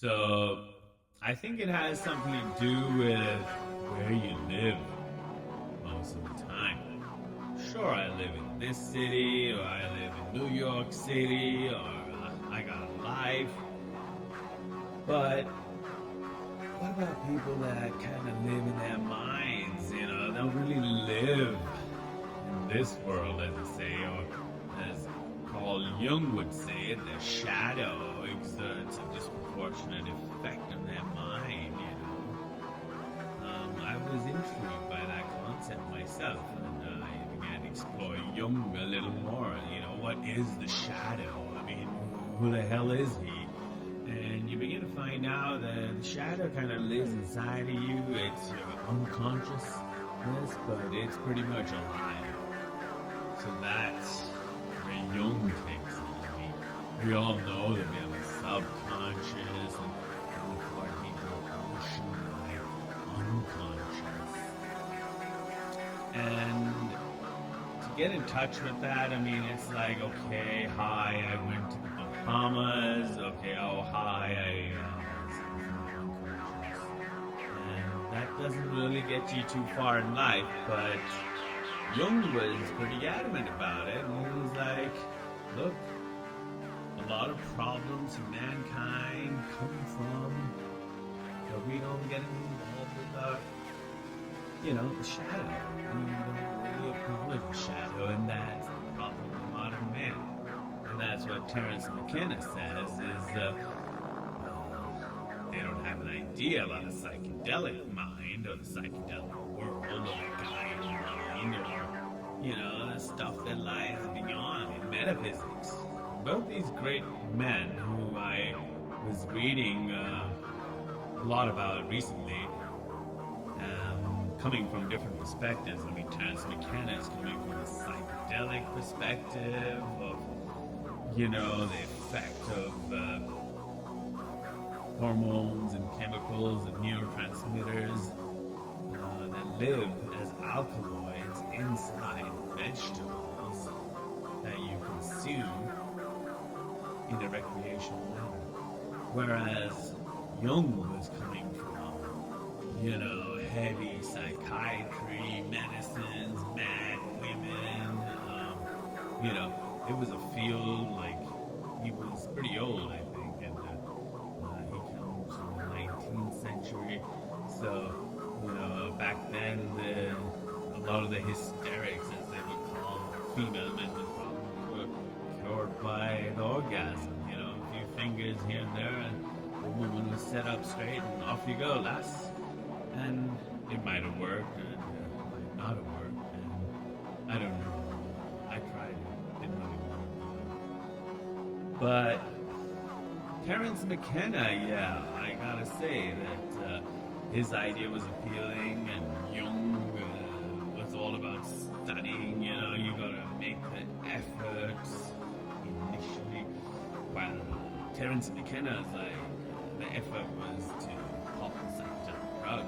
So I think it has something to do with where you live most of the time. Sure, I live in this city, or I live in New York City, or I got a life. But what about people that kind of live in their minds? They don't really live in this world, as they say, or as Carl Jung would say, their shadow exerts a disproportionate effect on their mind. I was intrigued by that concept myself, and I began to explore Jung a little more. What is the shadow? I mean, who the hell is he? And you begin to find out that the shadow kind of lives inside of you. It's your unconsciousness, but it's pretty much alive. So that's where Jung takes it. I mean, we all know that we have a subconscious and the part people ocean unconscious. And to get in touch with that, I mean, it's like, okay, hi, I went to the Bahamas. Okay, oh, hi, I was unconscious. And that doesn't really get you too far in life, but Jung was pretty adamant about it, and he was like, look, a lot of problems in mankind come from that we don't get involved with the shadow. We don't really acknowledge the shadow, and that's the problem of modern man. And that's what Terence McKenna says, is they don't have an idea about the psychedelic mind, or the psychedelic world, or the Gaian mind, or the stuff that lies beyond in metaphysics. Both these great men who I was reading a lot about recently, coming from different perspectives. I mean, Terence McKenna is coming from a psychedelic perspective of, the effect of hormones and chemicals and neurotransmitters that live as alkaloids inside vegetables that you consume in a recreational manner. Whereas Jung was coming from, heavy psychiatry, medicines, mad women. It was a field, like, he was pretty old, I think, and he comes from the 19th century. So, back then, a lot of the hysterics, as they would call female mental problems, were cured by the orgasm. A few fingers here and there, and the woman was set up straight, and off you go, lass. And it might have worked, and it might not have worked, and I don't know. I tried it, didn't really work. But Terence McKenna, yeah, I gotta say that his idea was appealing, and Jung was all about studying. You gotta make the effort initially. While Terence McKenna's the effort was to pop the psychedelic drug.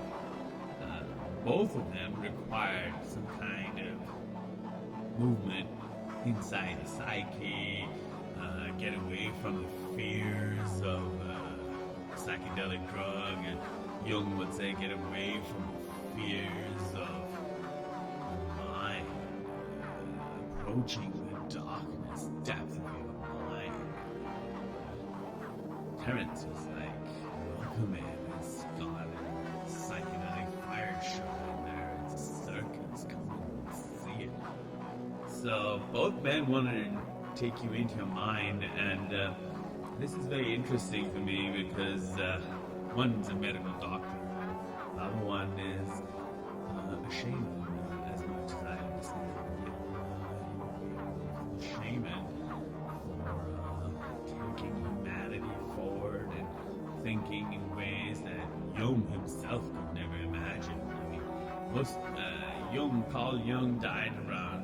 Both of them required some kind of movement inside the psyche, get away from the fears of psychedelic drug, and Jung would say get away from the fears of the mind, approaching the darkness, depth of your mind. Terence was like, welcome in, it's got a psychedelic fire show in there, it's a circus, come and see it. So both men wanted to take you into your mind, and this is very interesting to me because one's a medical doctor, and the other one is a shaman, as much as I understand. A shaman for taking humanity forward and thinking in ways that Jung himself could never imagine. I mean, Carl Jung died around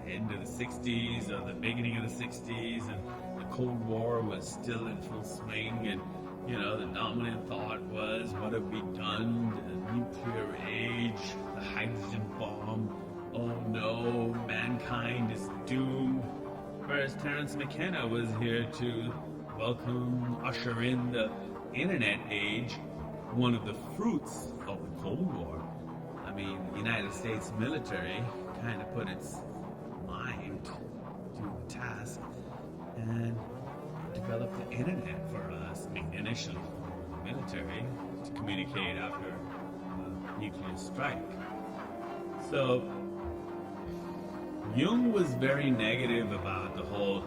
the end of the 60s or the beginning of the 60s, and the Cold War was still in full swing, and the dominant thought was, what have we done? The nuclear age, the hydrogen bomb, oh no, mankind is doomed. Whereas Terence McKenna was here to usher in the internet age, one of the fruits of the Cold War. I mean, the United States military kind of put its mind to the task and developed the internet for us. I mean, initially for the military to communicate after a nuclear strike. So, Jung was very negative about the whole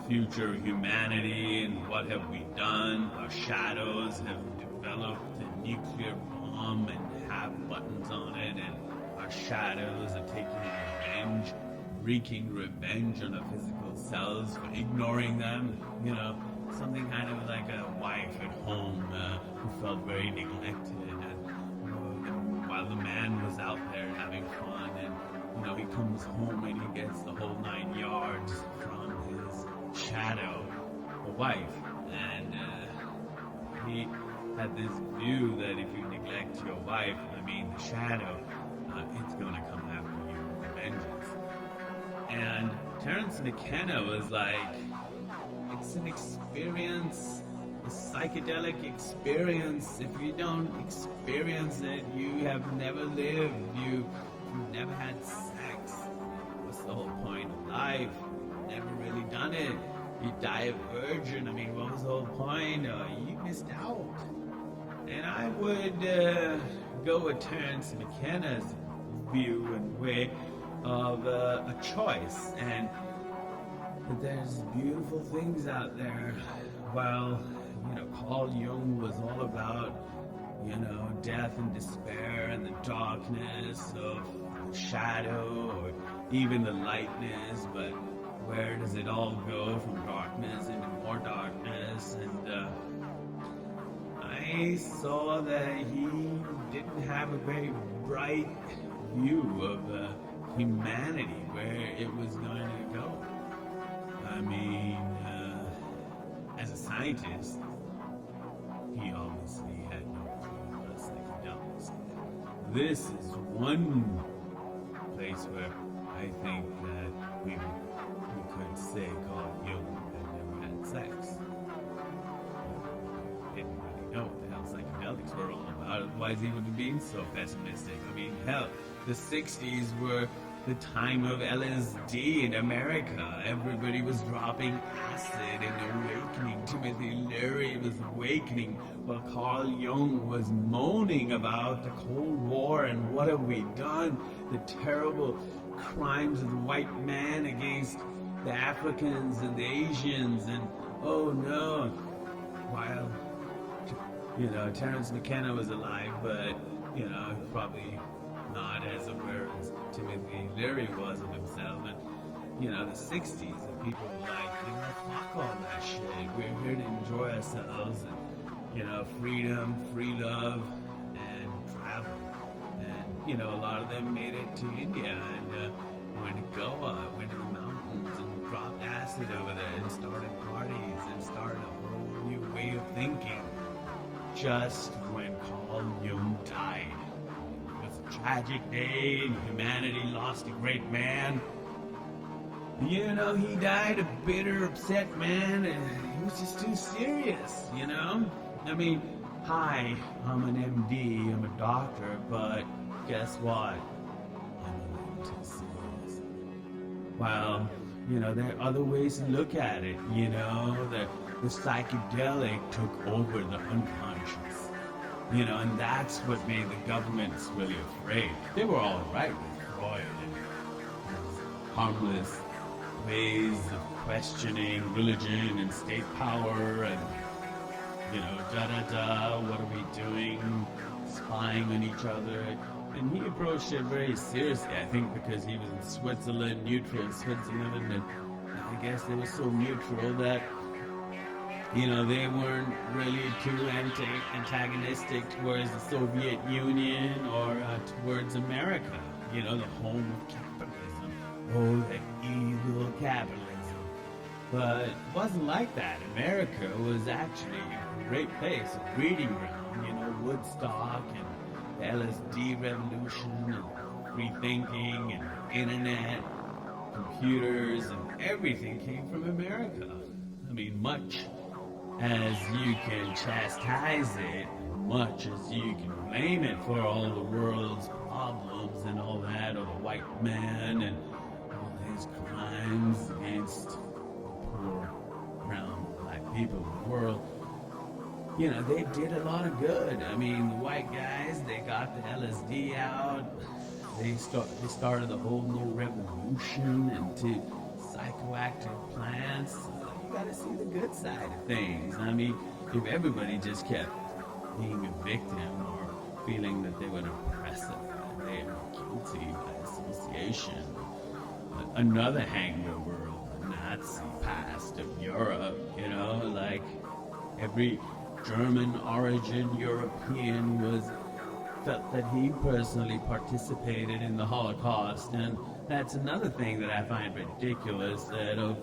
future of humanity and what have we done. Our shadows have developed a nuclear bomb and have buttons on it, and our shadows are taking revenge, wreaking revenge on our physical selves for ignoring them. You know, something kind of like a wife at home who felt very neglected, and while the man was out there having fun, and he comes home and he gets the whole 9 yards from his shadow, the wife, and he had this view that if you neglect your wife, the shadow, it's going to come after you with vengeance. And Terence McKenna was like, it's an experience, a psychedelic experience. If you don't experience it, you have never lived. You've never had sex. What's the whole point of life? Never really done it. You die a virgin. What was the whole point? You missed out. And I would go with Terence McKenna's view and way of a choice. And there's beautiful things out there. While, Carl Jung was all about, death and despair and the darkness of the shadow or even the lightness, but where does it all go from darkness into more darkness? And I saw that he didn't have a very bright view of humanity, where it was going to go. As a scientist, he obviously had no clue about psychedelics. This is one place where I think that we could say Carl Jung had never had sex. Didn't really know what the hell psychedelics were all about, otherwise he would be being so pessimistic. Hell, the 60s were the time of LSD in America. Everybody was dropping acid and awakening. Timothy Leary was awakening while Carl Jung was moaning about the Cold War and what have we done, the terrible crimes of the white man against the Africans and the Asians, and oh no. While, Terence McKenna was alive, but, probably not as aware as Timothy Leary was of himself. And, the 60s, and people were like, fuck all that shit. We're here to enjoy ourselves and, freedom, free love, and travel. And, a lot of them made it to India and went to Goa, went to the mountains and dropped acid over there and started parties and started a whole new way of thinking. Just when Carl Jung died. Tragic day, and humanity lost a great man. He died a bitter, upset man, and he was just too serious, Hi, I'm an MD, I'm a doctor, but guess what? I'm a little too serious. Well, there are other ways to look at it, the psychedelic took over the unconscious. And that's what made the governments really afraid. They were all right with Freud and harmless ways of questioning religion and state power and, what are we doing, spying on each other. And he approached it very seriously, I think, because he was in Switzerland, neutral in Switzerland, and I guess they were so neutral that they weren't really too antagonistic towards the Soviet Union or towards America, the home of capitalism. Oh, the evil capitalism. But it wasn't like that. America was actually a great place, a breeding ground, Woodstock and the LSD revolution and free thinking and internet, computers, and everything came from America. Much as you can chastise it, much as you can blame it for all the world's problems and all that, or the white man and all his crimes against the poor brown black people of the world. You know, they did a lot of good. I mean, the white guys, they got the LSD out. They started the whole new revolution into psychoactive plants. You got to see the good side of things. I mean, if everybody just kept being a victim or feeling that they were oppressive, they are guilty by association. Another hangover of the Nazi past of Europe, you know, like every German origin European felt that he personally participated in the Holocaust, and that's another thing that I find ridiculous, that of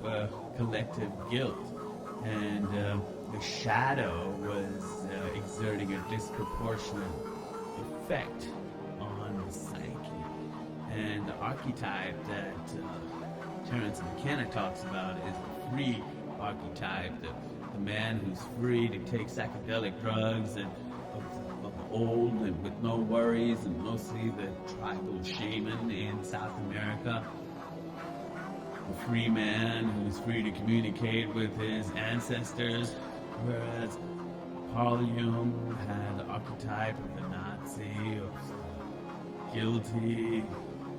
collective guilt. And the shadow was exerting a disproportionate effect on the psyche. And the archetype that Terence McKenna talks about is the free archetype, the man who's free to take psychedelic drugs and of the old and with no worries, and mostly the tribal shaman in South America. The free man who's free to communicate with his ancestors, whereas Carl Jung had the archetype of the Nazi, of guilty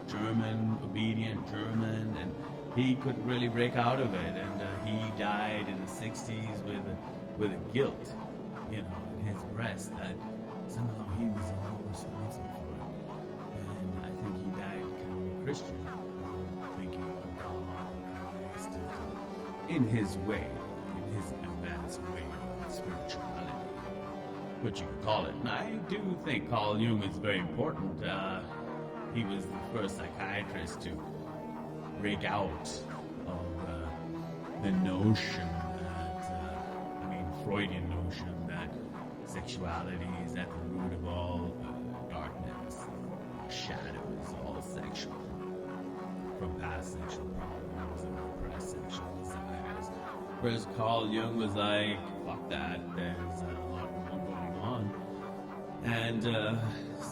German, obedient German, and he couldn't really break out of it, and he died in the 60s with a guilt, you know, in his breast that somehow he was all responsible for it. And I think he died kind of a Christian, thinking of God and Christ in his way, in his advanced way of spirituality, what you could call it. And I do think Carl Jung is very important. He was the first psychiatrist to break out of the notion that, Freudian notion that sexuality is at the root of all darkness, shadow is all sexual, from past sexual problems and repressed sexual desires. Whereas Carl Jung was like, fuck that, there's a lot more going on. And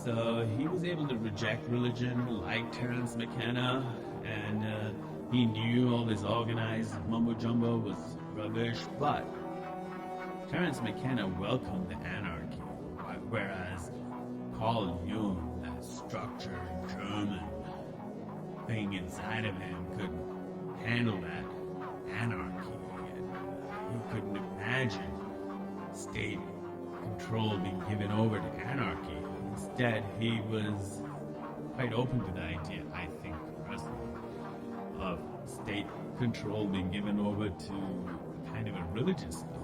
so he was able to reject religion like Terence McKenna, and he knew all this organized mumbo-jumbo was rubbish, but Terence McKenna welcomed the anarchy, whereas Carl Jung, that structured German thing inside of him, couldn't handle that anarchy. He couldn't imagine state control being given over to anarchy. Instead, he was quite open to the idea, I think, personally, of state control being given over to kind of a religious belief,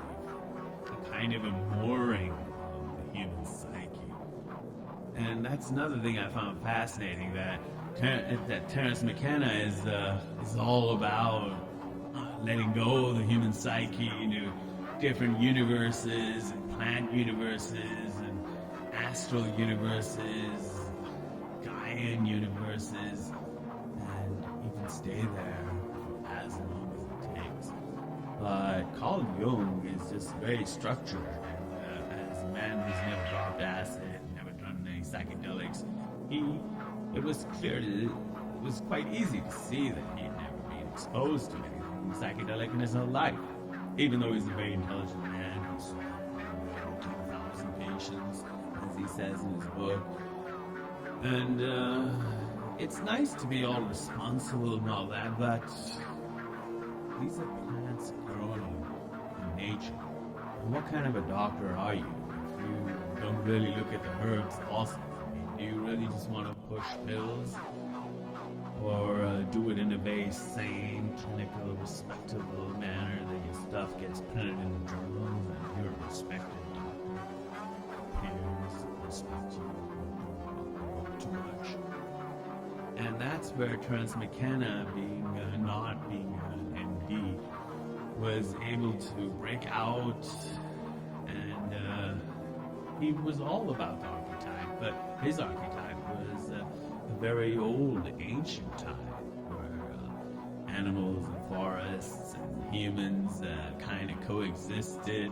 a kind of a mooring of the human psyche. And that's another thing I found fascinating, that Terence McKenna is all about letting go of the human psyche into different universes, and plant universes, and astral universes, Gaian universes, and you can stay there as long as it takes. But Carl Jung is just very structured, and as a man who's never dropped acid, never done any psychedelics, it was quite easy to see that he had never been exposed to anything psychedelic in his whole life, even though he's a very intelligent man who's 10,000 patients, as he says in his book. And it's nice to be all responsible and all that, but these are plants growing in nature. And what kind of a doctor are you if you don't really look at the herbs also? I mean, do you really just want to push pills? Or do it in a very sane, clinical, respectable manner that your stuff gets printed in the journals and you're a respected doctor. Peers respect you, don't too much. And that's where Terence McKenna, not being an MD, was able to break out, and he was all about the archetype, but his archetype was a very old, ancient time where animals and forests and humans kind of coexisted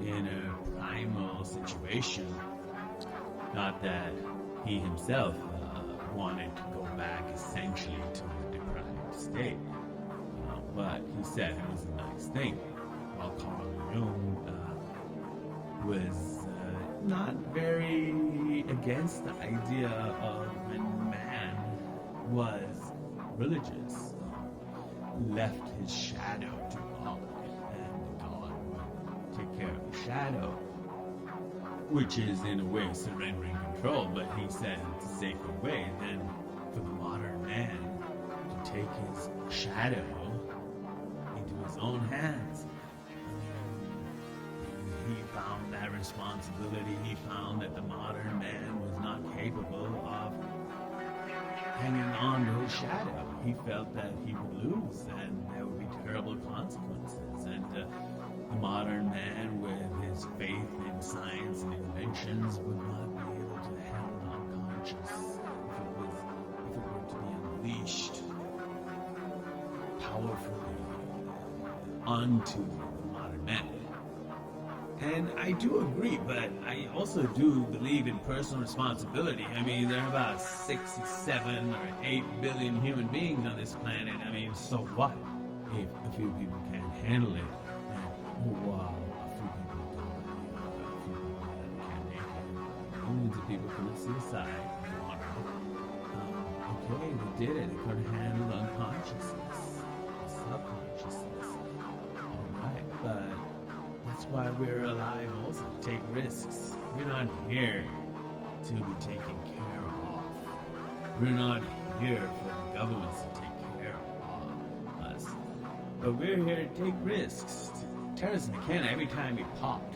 in a primal situation. Not that he himself wanted to go back essentially to a deprived state, but he said it was a nice thing. While Carl Jung was not very against the idea of when man was religious, left his shadow to God, and God would take care of the shadow, which is in a way surrendering control. But he said it's a safer way than for the modern man to take his shadow into his own hands. He found that responsibility. He found that the modern man was not capable of hanging on to his shadow. He felt that he would lose and there would be terrible consequences. And the modern man, with his faith in science and inventions, would not be able to handle unconscious if it were to be unleashed powerfully onto the modern man. And I do agree, but I also do believe in personal responsibility. I mean, there are about 6, 7, or 8 billion human beings on this planet. I mean, so what if a few people can't handle it? And, wow, a few people don't. A few people can't make it. Millions of people commit suicide. Okay, they did it. They couldn't handle unconsciousness, subconsciousness. All right, but that's why we're alive also, to take risks. We're not here to be taken care of. We're not here for the governments to take care of us. But we're here to take risks. Terence McKenna, every time he popped,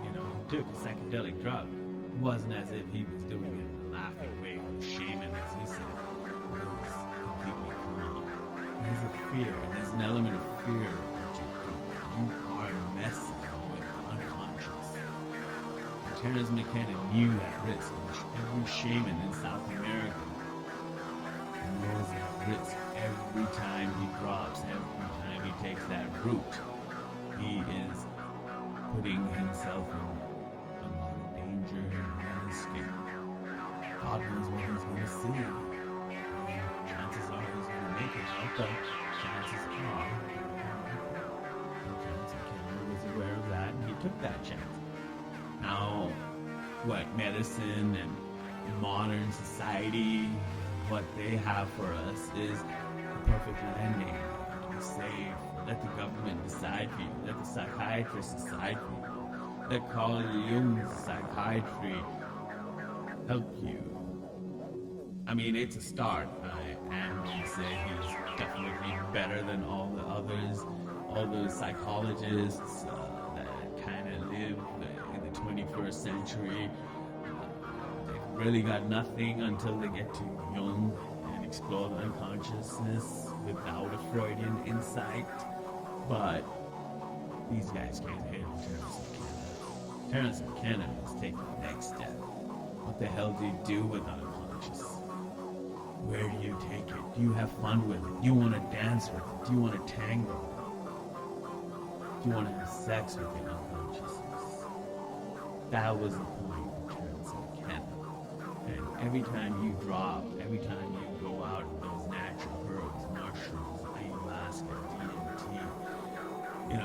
he took a psychedelic drug, it wasn't as if he was doing it in a laughing way or shaming, as he said. It was completely calm. There's a fear, and there's an element of fear that you are messing. Terence McKenna knew that risk. Every shaman in South America knows that risk. Every time he drops, every time he takes that route, he is putting himself in a lot of danger and risk. God knows what he's going to see. Chances are he's going to make it out, but chances are Terence McKenna was aware of that, and he took that chance. Now, what medicine and modern society, what they have for us is the perfect landing. To be safe. Let the government decide for you. Let the psychiatrist decide for you. Let Carl Jung's psychiatry help you. I mean, it's a start. I am going to say he's definitely better than all the others, all those psychologists that kind of live in the 21st century. They've really got nothing until they get to Jung and explore the unconsciousness without a Freudian insight. But these guys can't handle Terence McKenna. Terence McKenna is taking the next step. What the hell do you do with unconscious? Where do you take it? Do you have fun with it? Do you want to dance with it? Do you want to tango? Do you want to have sex with your unconsciousness? That was the point of Terence McKenna. And every time you drop, every time you go out with those natural herbs, mushrooms, ayahuasca, DMT,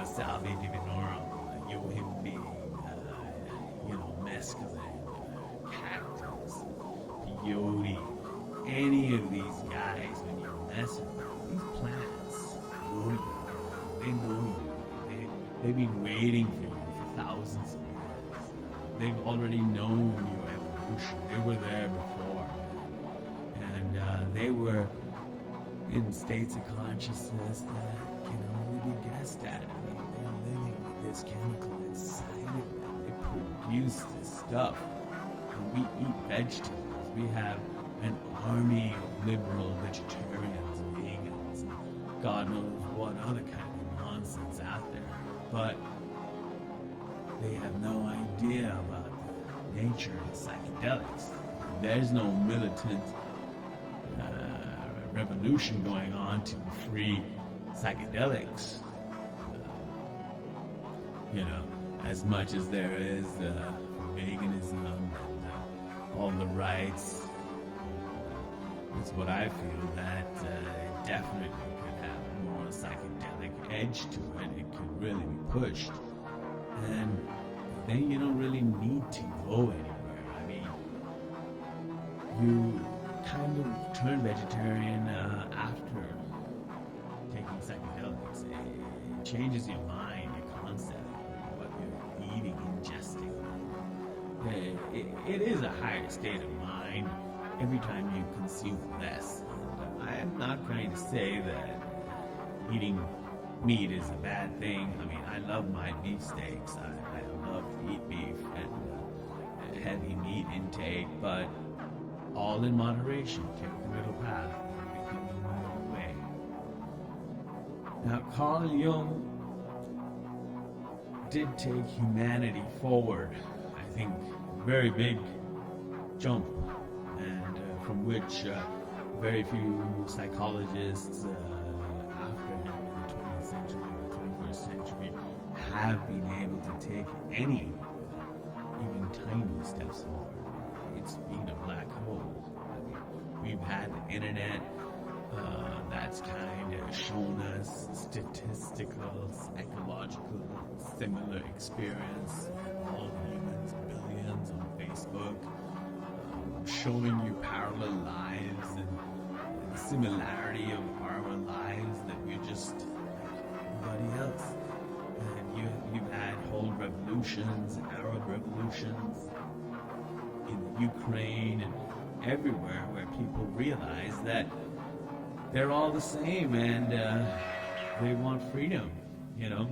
salve divinorum, yohimbe, mescaline, cactus, peyote, any of these guys, when you mess with them, these plants know you. They know you. They've been waiting for you for thousands of years. They've already known your evolution. They were there before. And they were in states of consciousness that can only be guessed at. I mean, they're living with this chemical inside of them. They produce this stuff. When we eat vegetables, we have an army of liberal vegetarians, vegans, and God knows what other kind of nonsense out there. But they have no idea about the nature of psychedelics. There's no militant revolution going on to free psychedelics. You know, as much as there is veganism and all the rights, it's what I feel that it definitely could have more psychedelic edge to it. It could really be pushed. And then you don't really need to go anywhere. I mean, you kind of turn vegetarian after taking psychedelics. It changes your mind, your concept, what you're eating, ingesting. It is a higher state of mind every time you consume less. And I am not trying to say that eating meat is a bad thing. I mean, I love my beef steaks. I love to eat beef and heavy meat intake, but all in moderation. Take the middle path. Everything in the middle way. Now, Carl Jung did take humanity forward. I think a very big jump, and from which very few psychologists after him in the 20th century or 21st century have been able to take any, even tiny steps forward. It's been a black hole. We've had the internet that's kind of shown us statistical, psychological, similar experience. All humans, billions on Facebook, showing you parallel lives and the similarity of our lives, that we're just like everybody else. And you've had whole revolutions, Arab revolutions in Ukraine and everywhere, where people realize that they're all the same and they want freedom, you know.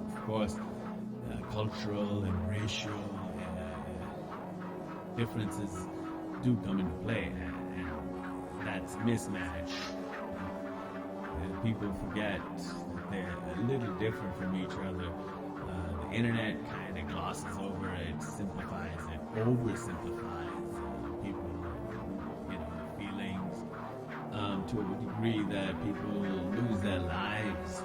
Of course, cultural and racial differences do come into play, and that's mismatch. People forget that they're a little different from each other. The internet kind of glosses over it, simplifies it, oversimplifies people's feelings to a degree that people lose their lives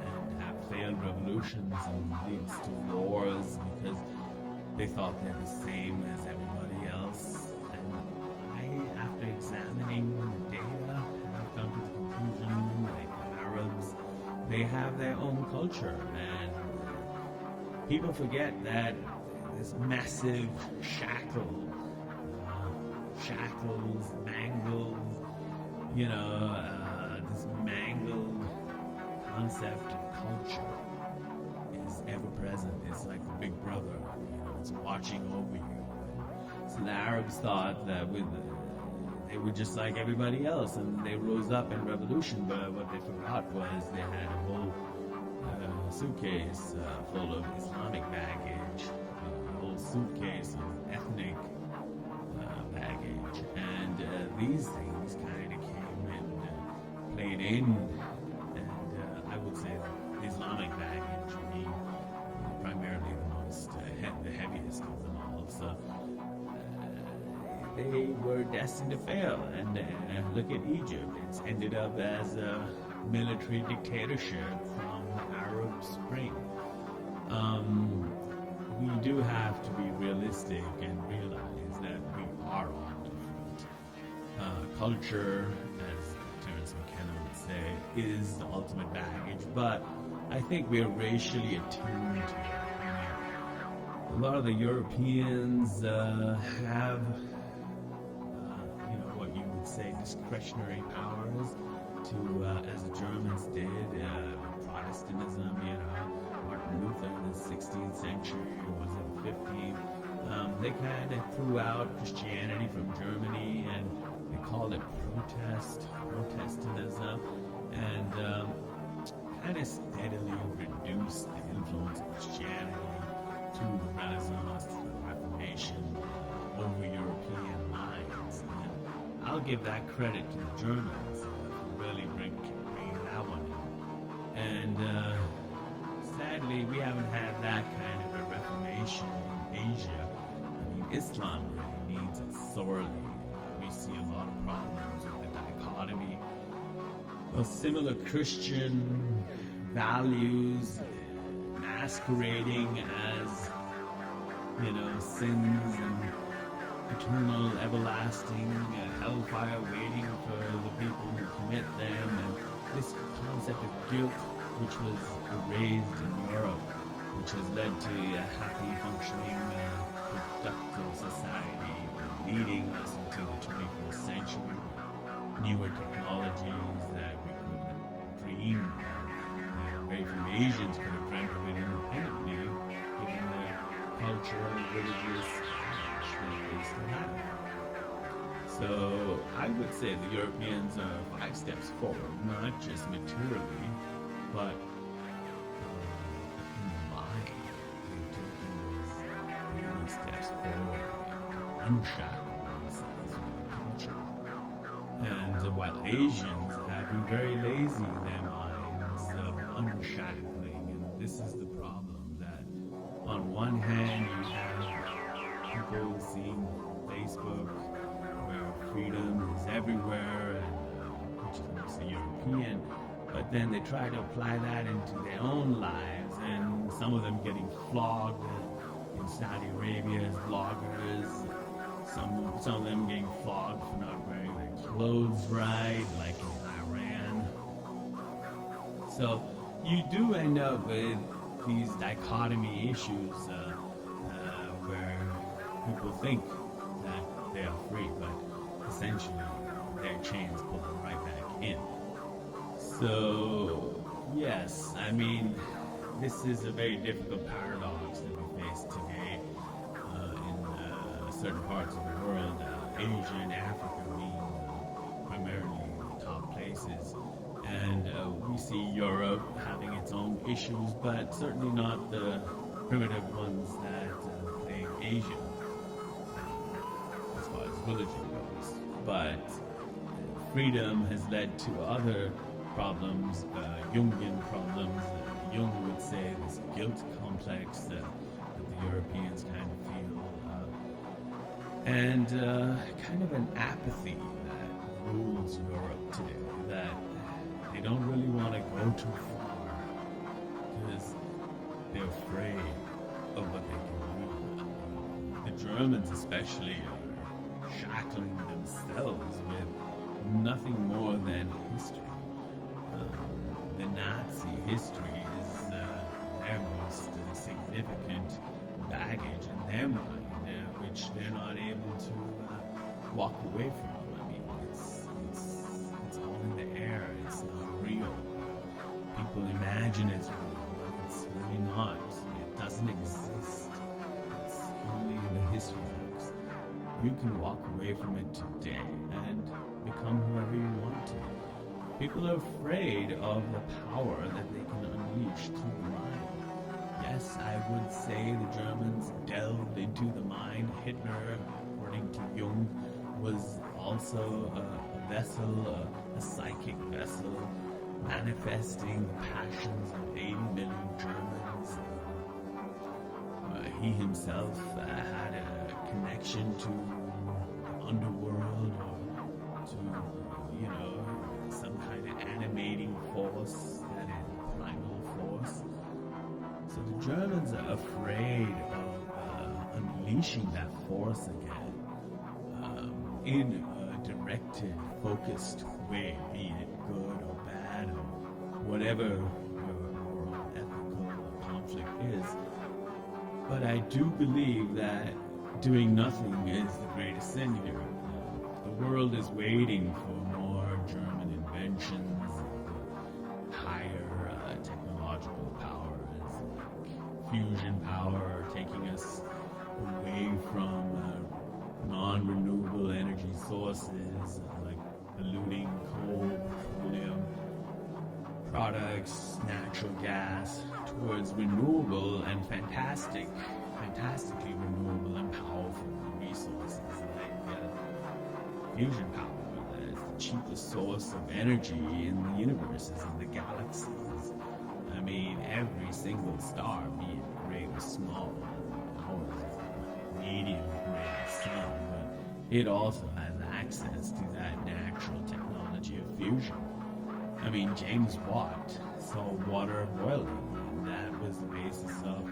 and have failed revolutions, and leads to wars because they thought they're the same as everybody else. And I, after examining the data, have come to the conclusion, like the Arabs, they have their own culture, and people forget that this massive shackles, mangled, this mangled concept of culture is ever present. It's like a big brother, it's watching over you. So the Arabs thought that they were just like everybody else, and they rose up in revolution, but what they forgot was they had a whole suitcase full of Islamic baggage, a whole suitcase of ethnic baggage, and these things kind of came and played in, and I would say that Islamic baggage being primarily the heaviest of them all. So they were destined to fail, and look at Egypt. It's ended up as a military dictatorship from Arab Spring. We do have to be realistic and realize that we are all different. Culture, as Terence McKenna would say, is the ultimate baggage, but I think we're racially attuned to it. A lot of the Europeans have what you would say discretionary powers to, as the Germans did, Protestantism, Martin Luther in the 16th century, or was it the 15th? They kind of threw out Christianity from Germany, and they called it Protestantism, and kind of steadily reduced the influence of Christianity through the Renaissance, the Reformation, over European minds. And I'll give that credit to the Germans for really bringing that one in. And sadly, we haven't had that kind of a Reformation in Asia. I mean, Islam really needs it sorely. We see a lot of problems with the dichotomy of similar Christian values masquerading as, sins and eternal, everlasting hellfire waiting for the people who commit them, and this concept of guilt, which was erased in Europe, which has led to a happy, functioning, productive society, leading us into the 21st century, newer technologies that we could dream of. Very few Asians could have dreamt of it independently, given their cultural and religious So I would say the Europeans are 5 steps forward, not just materially, but in the mind. They're taking those steps forward, unshackling themselves from the culture. And while Asians have been very lazy in their minds of unshackling, and this is the problem, that on one hand you have people seeing Facebook where freedom is everywhere, and which is mostly European, but then they try to apply that into their own lives, and some of them getting flogged in Saudi Arabia as bloggers, some of them getting flogged for not wearing their clothes right, like in Iran. So you do end up with these dichotomy issues where people think that they are free, but essentially their chains pull them right back in. So, yes, I mean, this is a very difficult paradox that we face today in certain parts of the world, Asia and Africa being primarily the top places. And we see Europe having its own issues, but certainly not the primitive ones that plague Asia, as far as religion goes. But freedom has led to other problems, Jungian problems. Jung would say this guilt complex that the Europeans kind of feel, and kind of an apathy that rules Europe today, that they don't really want to go too far because they're afraid of what they can do. The Germans especially are shackling themselves with nothing more than history. The Nazi history is their most significant baggage in their mind, which they're not able to walk away from. I mean, it's all in the air. It's not real. People imagine it's real, but it's really not. It doesn't exist. It's only in the history books. You can walk away from it today and become whoever you want to. People are afraid of the power that they can unleash through the mind. Yes, I would say the Germans delved into the mind. Hitler, according to Jung, was also a vessel, a psychic vessel, manifesting the passions of 80 million Germans. He himself had a connection to the underworld, or to, some kind of animating force, that is, primal force. So the Germans are afraid of unleashing that force again in a directed, focused way, be it good or bad or whatever your moral, ethical conflict is. But I do believe that doing nothing is the greatest sin here. The world is waiting for more German inventions, higher technological powers, fusion power, taking us away from non-renewable energy sources like polluting coal, petroleum products, natural gas, towards renewable and fantastically renewable and powerful resources like fusion power. The cheapest source of energy in the universes and the galaxies. I mean, every single star, be it great or small, or medium grade sun, but it also has access to that natural technology fusion. I mean, James Watt saw water boiling, and that was the basis of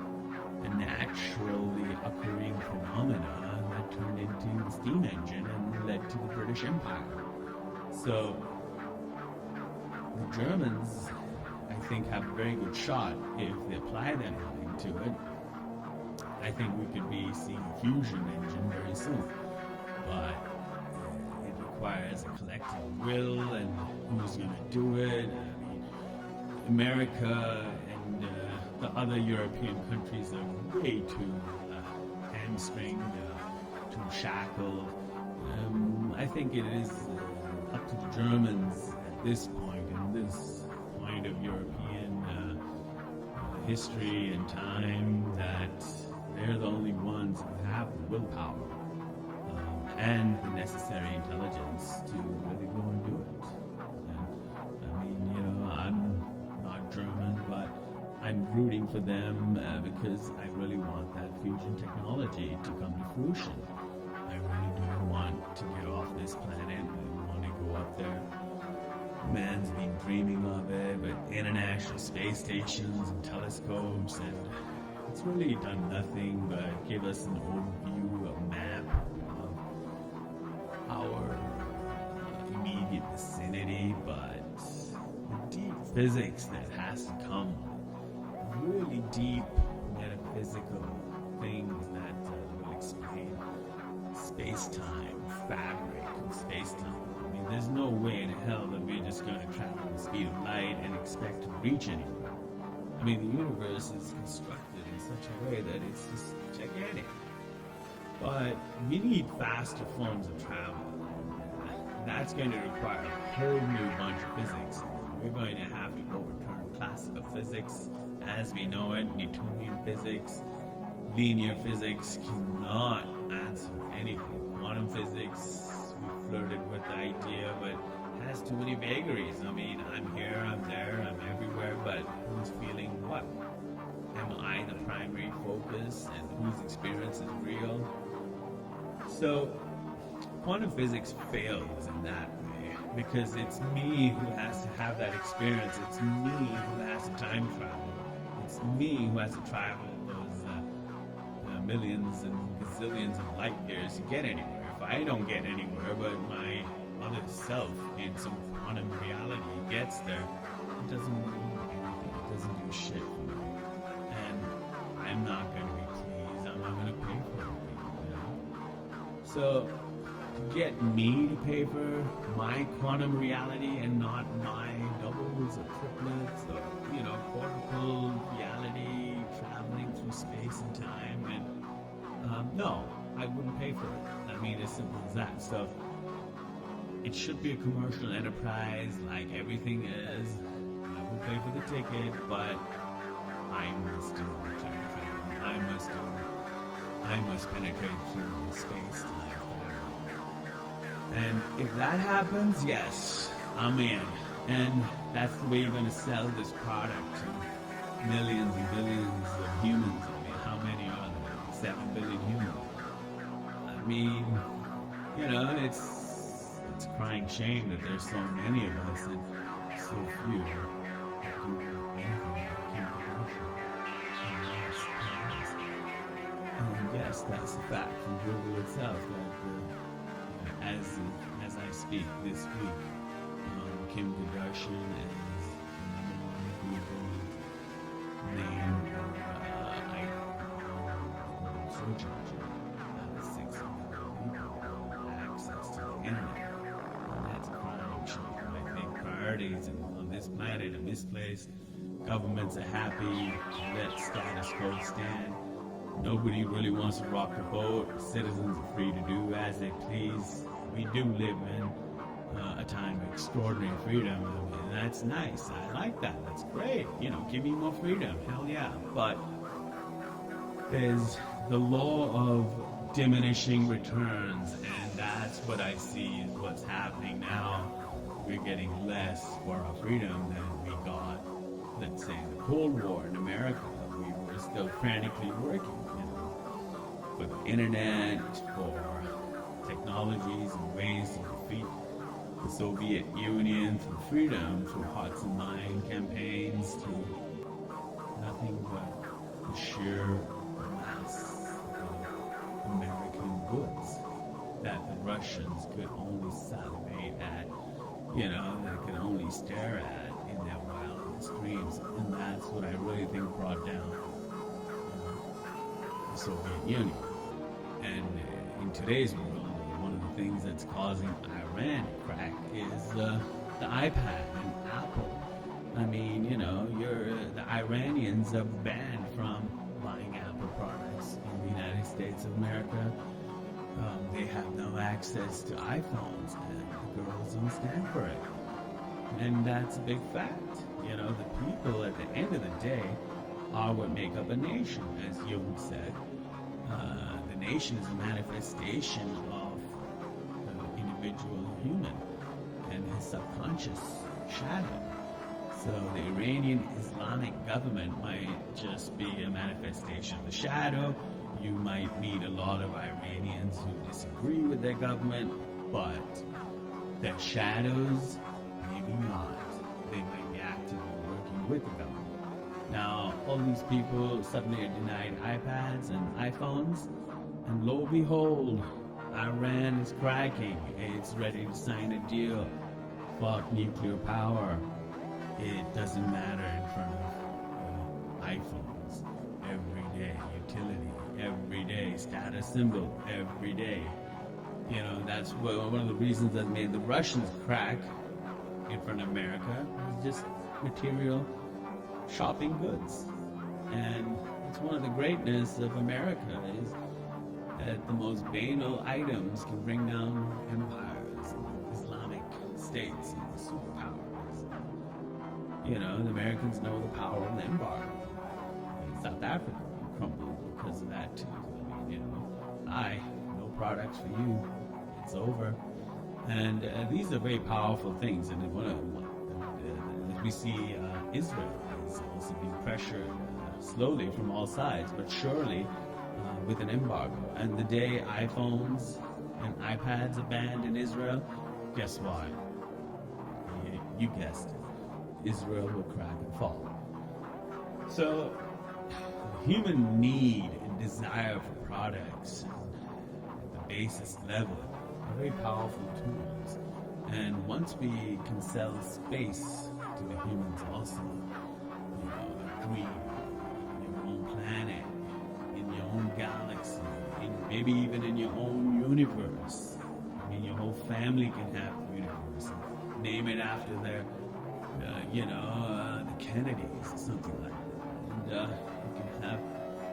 a naturally occurring phenomena that turned into the steam engine and led to the British Empire. So the Germans, I think, have a very good shot if they apply their mind to it. I think we could be seeing a fusion engine very soon, but it requires a collective will, and who's going to do it. I mean, America and the other European countries are way too hamstringed, too shackled. I think it is up to the Germans at this point, in this point of European history and time, that they're the only ones who have the willpower and the necessary intelligence to really go and do it. And I mean, you know, I'm not German, but I'm rooting for them because I really want that fusion technology to come to fruition. I really do want to get off this planet. I want to go up there. Man's been dreaming of it with international space stations and telescopes, and it's really done nothing but give us an overview, a map of our immediate vicinity, but the deep physics that has to come, really deep metaphysical things that will explain space-time, fabric of space-time. I mean, there's no way in hell that we're just going to travel at the speed of light and expect to reach anywhere. I mean, the universe is constructed in such a way that it's just gigantic. But we need faster forms of travel. That's going to require a whole new bunch of physics. We're going to have to overturn classical physics as we know it, Newtonian physics. Linear physics cannot answer anything. Quantum physics, we flirted with the idea, but has too many vagaries. I mean, I'm here, I'm there, I'm everywhere, but who's feeling what? Am I the primary focus, and whose experience is real? So, quantum physics fails in that way, because it's me who has to have that experience. It's me who has to time travel. It's me who has to travel those millions and gazillions of light years to get anywhere. If I don't get anywhere, but my other self in some quantum reality gets there, it doesn't mean anything. It doesn't do shit for me. And I'm not going to be pleased. I'm not going to pay for it, you know? So, to get me to pay for my quantum reality and not my doubles or triplets or, you know, cortical reality traveling through space and time, and no, I wouldn't pay for it. I mean, as simple as that. So, it should be a commercial enterprise like everything is. I will pay for the ticket, but I must do time travel. I must penetrate through space time. And if that happens, yes, I'm in. And that's the way you're going to sell this product to millions and billions of humans. I mean, how many are there? 7 billion humans. I mean, you know, it's a crying shame that there's so many of us and so few that do anything that can't be And yes, that's a fact from Google itself that as I speak this week, Kim Kardashian is the number one Google name search engine out of 6 million people access to the internet. And that's a crying shame. I think priorities on this planet are misplaced. Governments are happy to let status quo stand. Nobody really wants to rock the boat. Citizens are free to do as they please. We do live in a time of extraordinary freedom, and that's nice. I like that. That's great. You know, give me more freedom. Hell yeah. But there's the law of diminishing returns, and that's what I see is what's happening now. We're getting less for our freedom than we got, let's say, in the Cold War in America. We were still frantically working, you know, for the internet, for technologies and ways to defeat the Soviet Union, through freedom, through hearts and mind campaigns, through nothing but the sheer mass of American goods that the Russians could only salivate at, they could only stare at in their wildest dreams. And that's what I really think brought down the Soviet Union. And in today's world, one of the things that's causing Iran to crack is the iPad and Apple. I mean, the Iranians are banned from buying Apple products in the United States of America. They have no access to iPhones, and the girls don't stand for it. And that's a big fact. The people at the end of the day are what make up a nation, as Jung said. The nation is a manifestation of the individual human and his subconscious shadow. So the Iranian Islamic government might just be a manifestation of the shadow. You might meet a lot of Iranians who disagree with their government, but their shadows, maybe not. They might be actively working with the government. Now, all these people suddenly are denied iPads and iPhones, and lo and behold, Iran is cracking. It's ready to sign a deal. Fuck nuclear power. It doesn't matter in front of iPhones. Everyday utility, everyday status symbol, every day. That's one of the reasons that made the Russians crack in front of America. Is just material shopping goods. And it's one of the greatness of America is that the most banal items can bring down empires, Islamic states, and superpowers. The Americans know the power of the embargo. South Africa crumbled because of that too. No products for you. It's over. And these are very powerful things. And as we see, Israel is also being pressured slowly from all sides, but surely with an embargo. And the day iPhones and iPads are banned in Israel, guess what? You guessed it. Israel will crack and fall. So, human need and desire for products at the basis level are very powerful tools. And once we can sell space to the humans also, a dream, in your own planet, in your own galaxy, maybe even in your own universe. Your whole family can have a universe. Name it after their the Kennedys or something like that. And you can have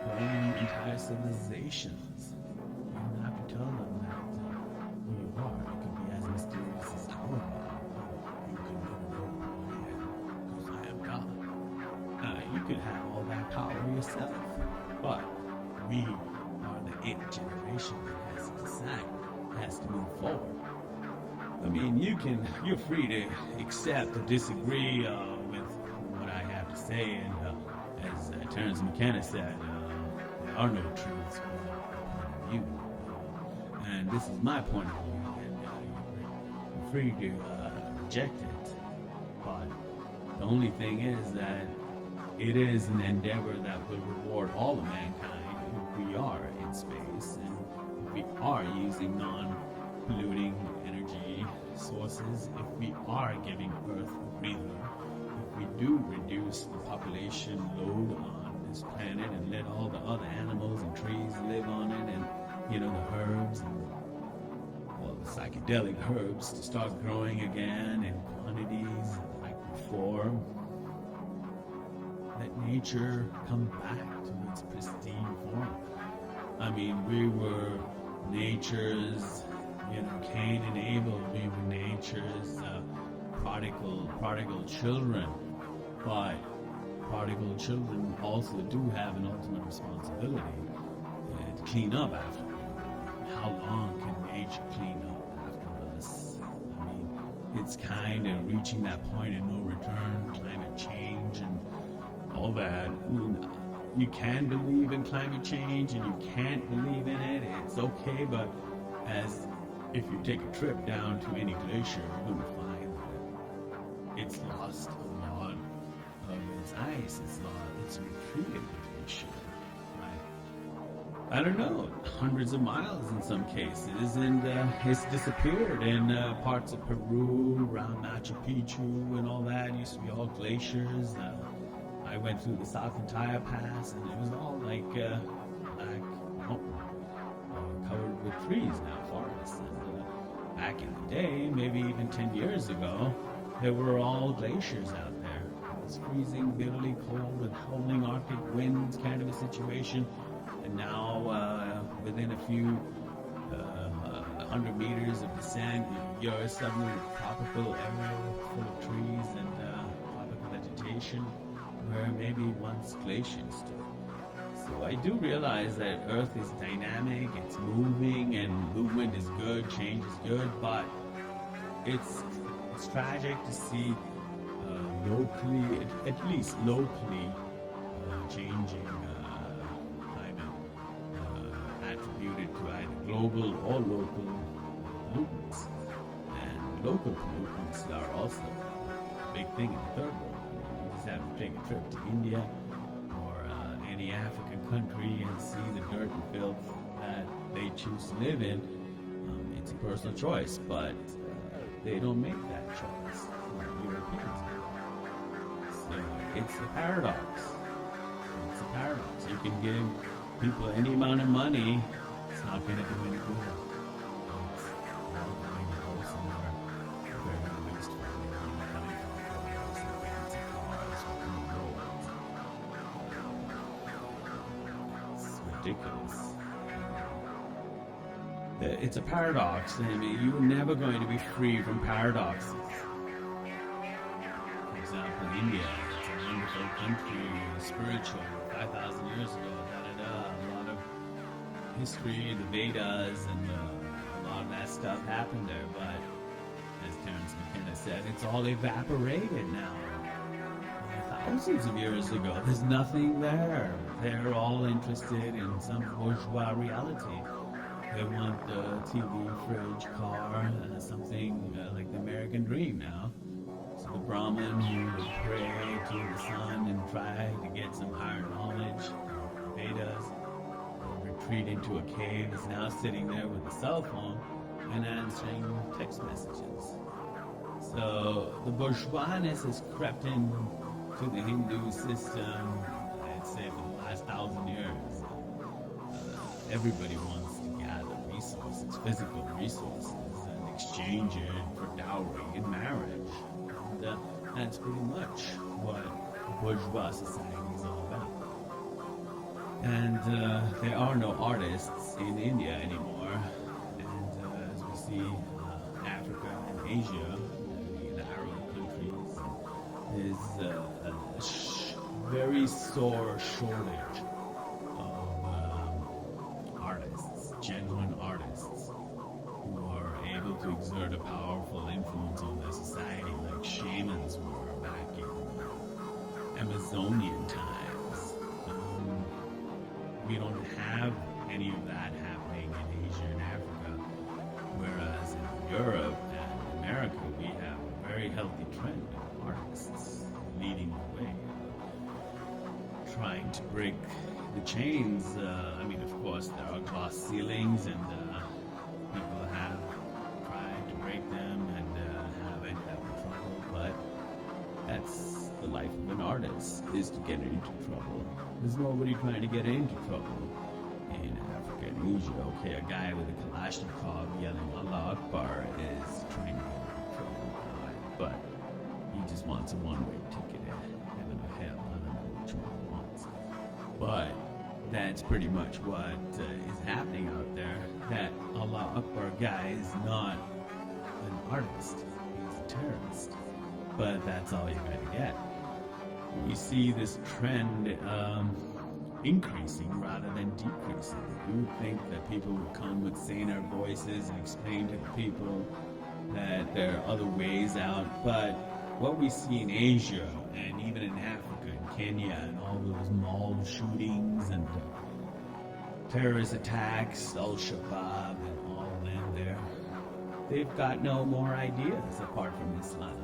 your own entire civilizations. You don't have to tell them that who you are. You can be as mysterious as Howard. You can know who I am because I am God. You could have all that power yourself. But we are the 8th generation that has to decide, has to move forward. You're free to accept or disagree with what I have to say, and as Terence McKenna said, there are no truths but a point of view. And this is my point of view, and you're free to reject it. But the only thing is that it is an endeavor that will reward all of mankind if we are in space, and if we are using non-polluting energy sources, if we are giving Earth a breather, if we do reduce the population load on this planet and let all the other animals and trees live on it, and the herbs and the psychedelic herbs to start growing again in quantities like before, let nature come back to its pristine form. We were nature's Cain and Abel, we were nature's prodigal children, but prodigal children also do have an ultimate responsibility to clean up after them. How long can nature clean up after us? It's kind of reaching that point of no return, climate change and all that. You can believe in climate change and you can't believe in it, it's okay, but as if you take a trip down to any glacier, you're going to find that it's lost a lot of its ice. It's retreated the glacier, right? I don't know, hundreds of miles in some cases, and it's disappeared in parts of Peru, around Machu Picchu and all that. It used to be all glaciers. I went through the Salcantaya Pass, and it was all like black mountain, covered with trees now, forests. And back in the day, maybe even 10 years ago, there were all glaciers out there. It was freezing, bitterly cold, with howling Arctic winds kind of a situation. And now, within a few 100 meters of descent, you're suddenly in a tropical area full of trees and tropical vegetation, where maybe once glaciers stood. So I do realize that Earth is dynamic, it's moving, and movement is good, change is good, but it's tragic to see locally, at least locally, changing climate attributed to either global or local pollutants. And local pollutants are also a big thing in the third world. You just have to take a trip to India or any African country and see the dirt and filth that they choose to live in. It's a personal choice, but they don't make that choice. Europeans do. So it's a paradox. It's a paradox. You can give people any amount of money, it's not going to do any good. It's all going to go somewhere very wasteful. It's ridiculous. It's a paradox. I mean, you're never going to be free from paradoxes. For example, India, it's a wonderful country, spiritual, 5,000 years ago, a lot of history, the Vedas, and a lot of that stuff happened there, but as Terence McKenna said, it's all evaporated now. Thousands of years ago, there's nothing there. They're all interested in some bourgeois reality. They want the TV, fridge, car, something like the American dream now. So the Brahmin who would pray to the sun and try to get some higher knowledge, Vedas, retreat into a cave, is now sitting there with a cell phone and answering text messages. So the bourgeoisness has crept in to the Hindu system, I'd say, for the last 1,000 years. Everybody wants to gather resources, physical resources, and exchange it for dowry and marriage. And that's pretty much what bourgeois society is all about. And there are no artists in India anymore. And as we see, Africa and Asia, the Arab countries, is a very sore shortage genuine artists who are able to exert a powerful influence on their society, like shamans were back in Amazonian times. We don't have any of that happening in Asia and Africa, whereas in Europe and America we have a very healthy trend of artists leading the way, trying to break the chains. I mean, of course, there are glass ceilings, and people have tried to break them and have ended up in trouble. But that's the life of an artist, is to get into trouble. There's nobody trying to get into trouble in Africa and Asia. Okay, a guy with a Kalashnikov yelling Allah Akbar is trying to get into trouble, but he just wants a one-way ticket to heaven or hell. I don't know which one he wants. But that's pretty much what is happening out there. That Allah Akbar guy is not an artist, he's a terrorist. But that's all you're going to get. We see this trend increasing rather than decreasing. You would think that people would come with saner voices and explain to the people that there are other ways out, but what we see in Asia and even in Africa and Kenya and all those mall shootings and terrorist attacks, Al-Shabaab and all of them there, they've got no more ideas apart from Islam.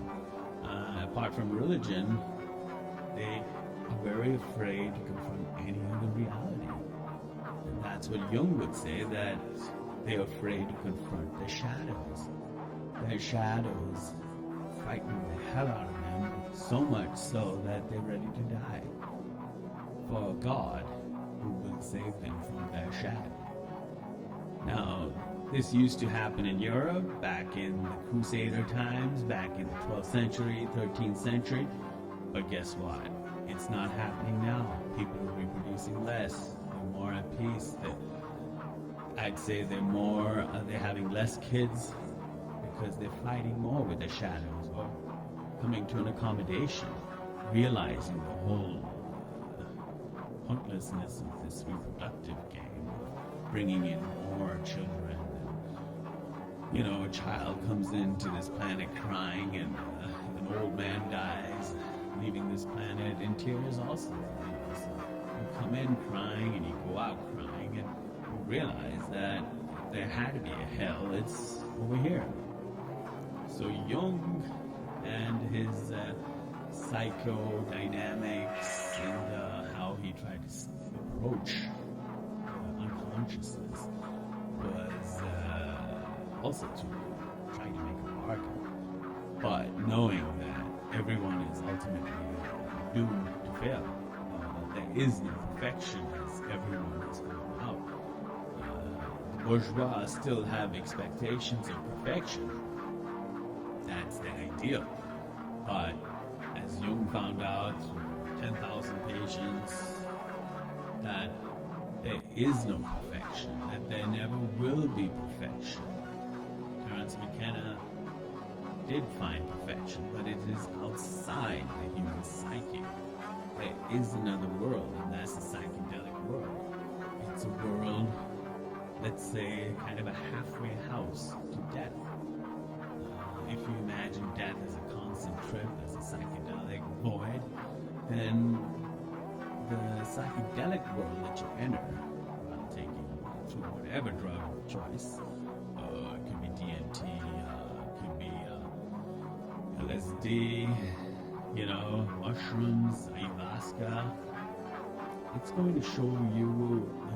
Apart from religion, they are very afraid to confront any other reality. And that's what Jung would say, that they're afraid to confront their shadows. Their shadows frighten the hell out of them, so much so that they're ready to die for God who will save them from their shadow. Now, this used to happen in Europe back in the Crusader times, back in the 12th century, 13th century. But guess what? It's not happening now. People are reproducing less. They're more at peace. I'd say they're having less kids because they're fighting more with their shadows, or coming to an accommodation, realizing the whole pointlessness of this reproductive game, bringing in more children. A child comes into this planet crying, and an old man dies, leaving this planet in tears also. So you come in crying and you go out crying, and you realize that if there had to be a hell, it's over here. So Jung and his psychodynamics and how he tried to approach unconsciousness was also to try to make a bargain, but knowing that everyone is ultimately doomed to fail. There is no perfection, as everyone has found out. The bourgeois still have expectations of perfection. That's the ideal. But as Jung found out through 10,000 patients, that there is no perfection, that there never will be perfection. Terence McKenna did find perfection, but it is outside the human psyche. There is another world, and that's the psychedelic world. It's a world, let's say, kind of a halfway house to death. If you imagine death as a constant trip, as a psychedelic void, then the psychedelic world that you enter while taking through whatever drug of choice, it could be DMT, it could be LSD, mushrooms, ayahuasca, it's going to show you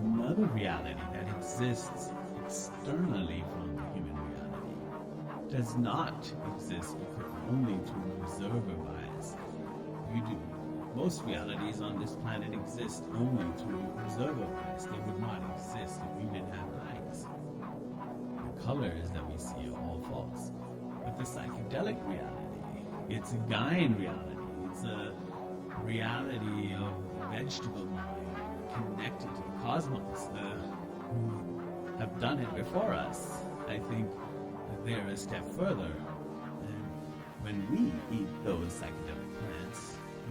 another reality that exists externally from the human reality. It does not exist only through observer bias. Most realities on this planet exist only through observer bias. They would not exist if we didn't have eyes. The colors that we see are all false. But the psychedelic reality, it's a Gaian reality. It's a reality of the vegetable mind connected to the cosmos, who have done it before us. I think that they're a step further. And when we eat those psychedelic plants,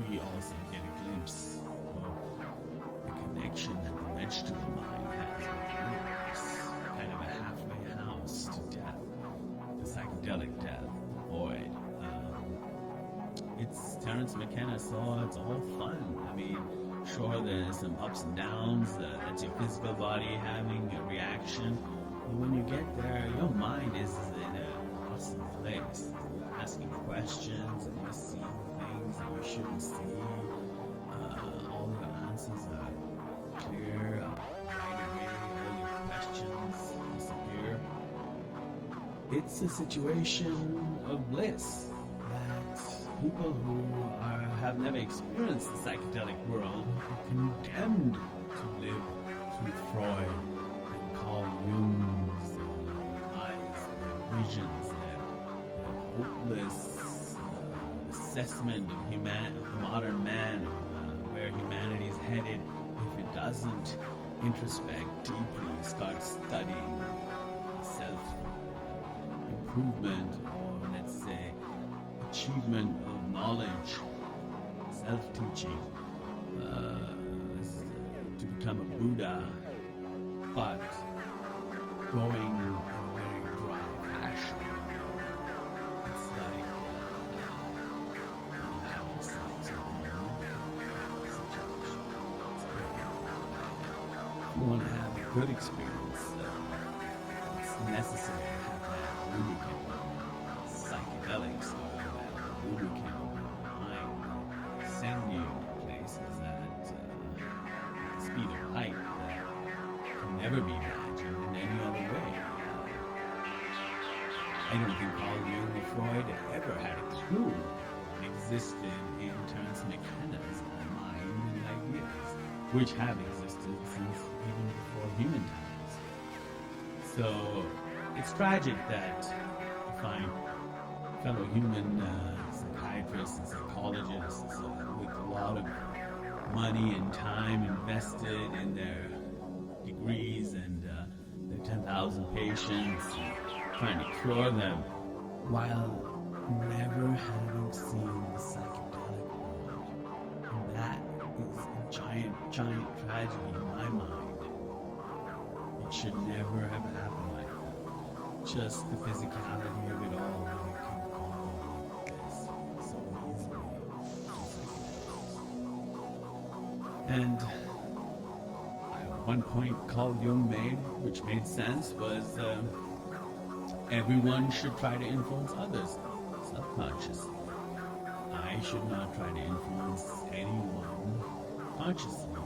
we also get a glimpse of the connection that the vegetable mind has with the universe. Kind of a halfway house to death. The psychedelic death, the void. It's Terence McKenna, so it's all fun. I mean, sure, there's some ups and downs. That's your physical body having a reaction. But when you get there, your mind is in an awesome place. You're asking questions and you're seeing things that you shouldn't see. All the answers are clear right away. All your questions disappear. It's a situation of bliss that people who have never experienced the psychedelic world are condemned to live through Freud and Carl Jung's eyes, their visions, their hopeless assessment of the modern man, where humanity is headed if it doesn't introspect deeply, start studying self-improvement, or let's say achievement of knowledge, self-teaching, to become a Buddha, but going in a very dry fashion. It's like having sex in a situation. If you want to have a good experience, it's necessary to have that lubricant. Psychedelics are that lubricant of your mind that send you places at the speed of light that can never be imagined in any other way. I don't think Carl Jung or Freud ever had a clue what existed in Terence McKenna's mind and ideas, which have existed since even before human times. So it's tragic that you find fellow human psychiatrists and psychologists with a lot of money and time invested in their degrees and their 10,000 patients, trying to cure them, while never having seen the psychedelic world. And that is a giant, giant tragedy in my mind. It should never have happened like that. Just the physicality of it all, that it can go like this so easily. And one point Carl Jung made, which made sense, was everyone should try to influence others subconsciously. I should not try to influence anyone consciously,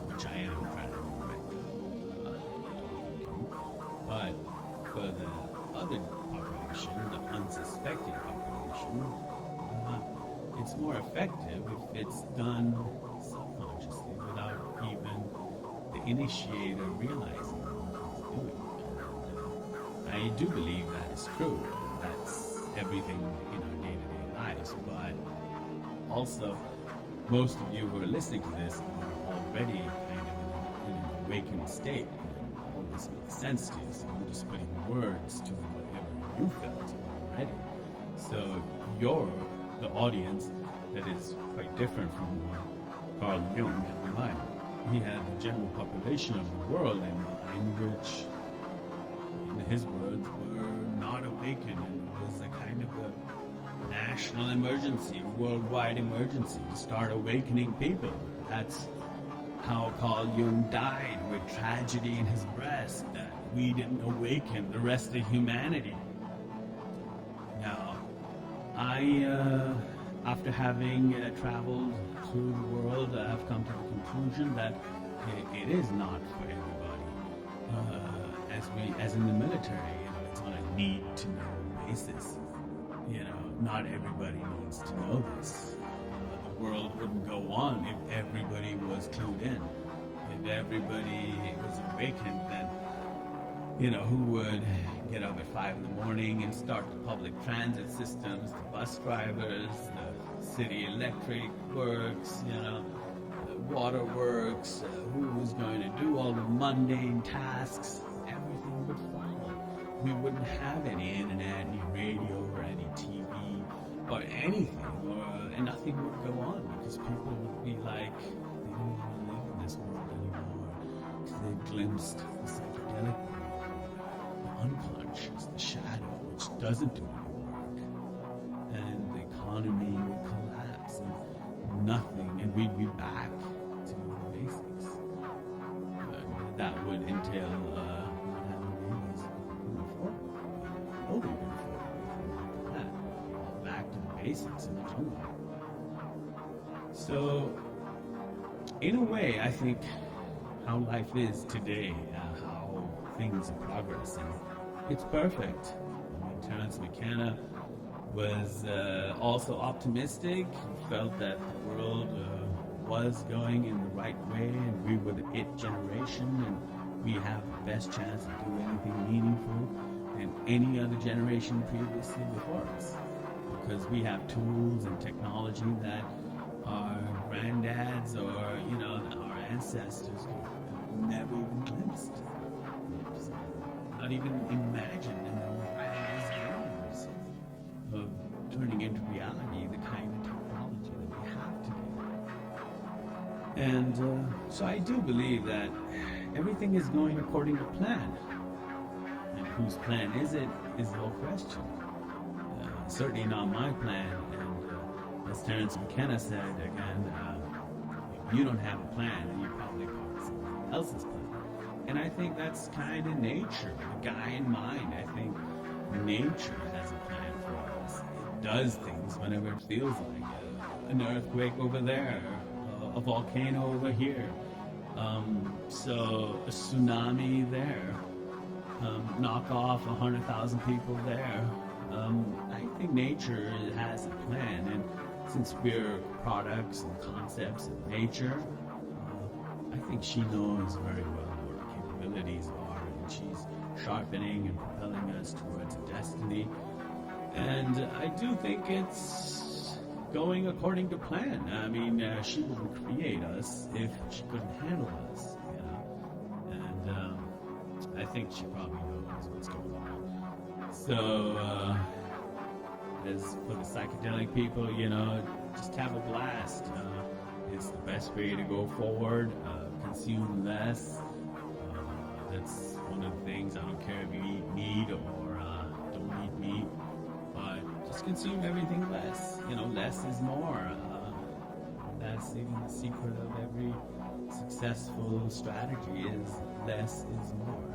which I am trying to do. But for the other population, the unsuspecting population, it's more effective if it's done subconsciously without even the initiator realizing what he's doing. I do believe that is true. That's everything in our day-to-day lives. But also, most of you who are listening to this are already kind of in an awakened state. All this makes sense to you, so I'm just putting words to whatever you felt already. So you're the audience that is quite different from Carl Jung had in mind. He had the general population of the world in mind, which, in his words, were not awakened, and it was a kind of a national emergency, worldwide emergency to start awakening people. That's how Carl Jung died, with tragedy in his breast, that we didn't awaken the rest of humanity. Now, after having traveled through the world, I've come to the conclusion that it is not for everybody. As in the military, it's on a need-to-know basis. Not everybody needs to know this. The world wouldn't go on if everybody was clued in. If everybody was awakened, then who would get up at 5 in the morning and start the public transit systems, the bus drivers, the city electric works, the water works, who was going to do all the mundane tasks? Everything would follow. We wouldn't have any internet, any radio, or any TV, or anything, and nothing would go on, because people would be like, they didn't want to live in this world anymore, because they glimpsed the psychedelic world, the unconscious, the shadow, which doesn't do any work, and the economy would collapse, and nothing, and we'd be back to the basics. That would entail not having babies before, building before that, all back to the basics in the jungle. So, in a way, I think how life is today, how things are progressing, it's perfect. Terence McKenna was also optimistic, felt that the world was going in the right way, and we were the it generation, and we have the best chance to do anything meaningful than any other generation previously before us, because we have tools and technology that our granddads or our ancestors never even glimpsed, not even imagined in their wildest dreams of turning into reality the kind of technology that we have today. And so I do believe that everything is going according to plan. And whose plan is it is the whole question. Certainly not my plan. And as Terence McKenna said, again, if you don't have a plan, then you're probably part of someone else's plan. And I think that's kind of nature, the guy in mind. I think nature has a plan for us. It does things whenever it feels like it. An earthquake over there, a volcano over here, so a tsunami there, knock off 100,000 people there. I think nature has a plan, and since we're products and concepts of nature, I think she knows very well what our capabilities are, and she's sharpening and propelling us towards destiny. And I do think it's going according to plan. I mean, she wouldn't create us if she couldn't handle us, you know. And I think she probably knows what's going on. So, as for the psychedelic people, you know, just have a blast. It's the best way to go forward. Consume less. That's one of the things. I don't care if you eat meat or don't eat meat, but just consume everything less. You know, less is more. That's even the secret of every successful strategy is less is more.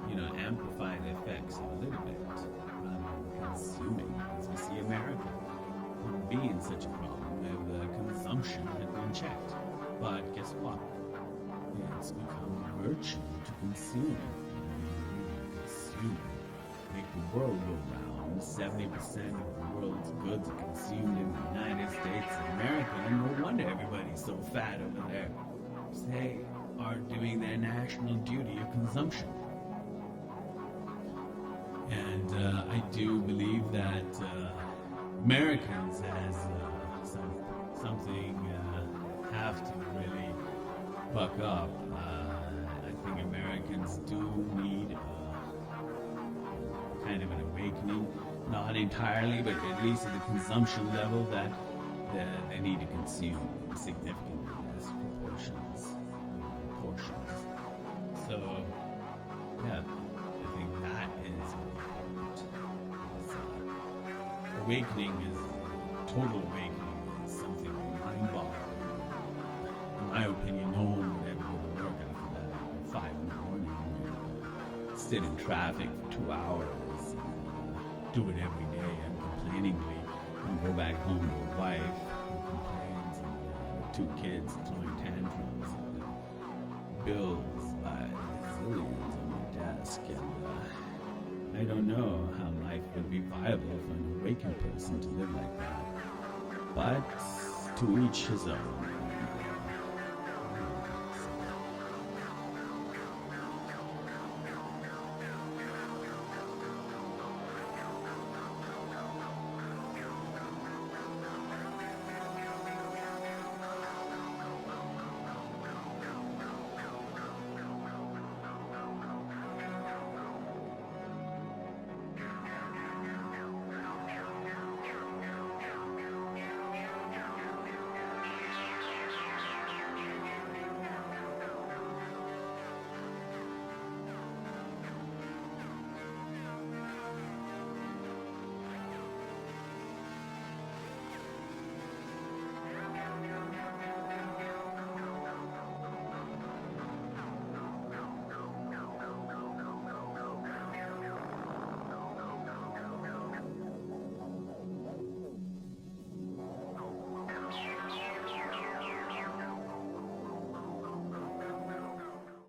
You know, amplify the effects a little bit rather than consuming. As we see America wouldn't be in such a problem if consumption had been checked. But guess what? It's become a virtue to consume. Consume. Make the world go round. 70% of the world's goods are consumed in the United States of America, and no wonder everybody's so fat over there. They are doing their national duty of consumption. And I do believe that Americans as something have to really buck up. I think Americans do need kind of an awakening, not entirely, but at least at the consumption level that they need to consume significantly less portions. So, yeah, I think that is important. Awakening is total awakening is something mind-boggling. In my opinion, no one would ever go to work after that at 5 in the morning. Sit in traffic for 2 hours, do it every day uncomplainingly, and go back home to a wife who complains, and 2 kids throwing tantrums, and bills by zillions on your desk, and I don't know how life would be viable for an awakened person to live like that. But to each his own.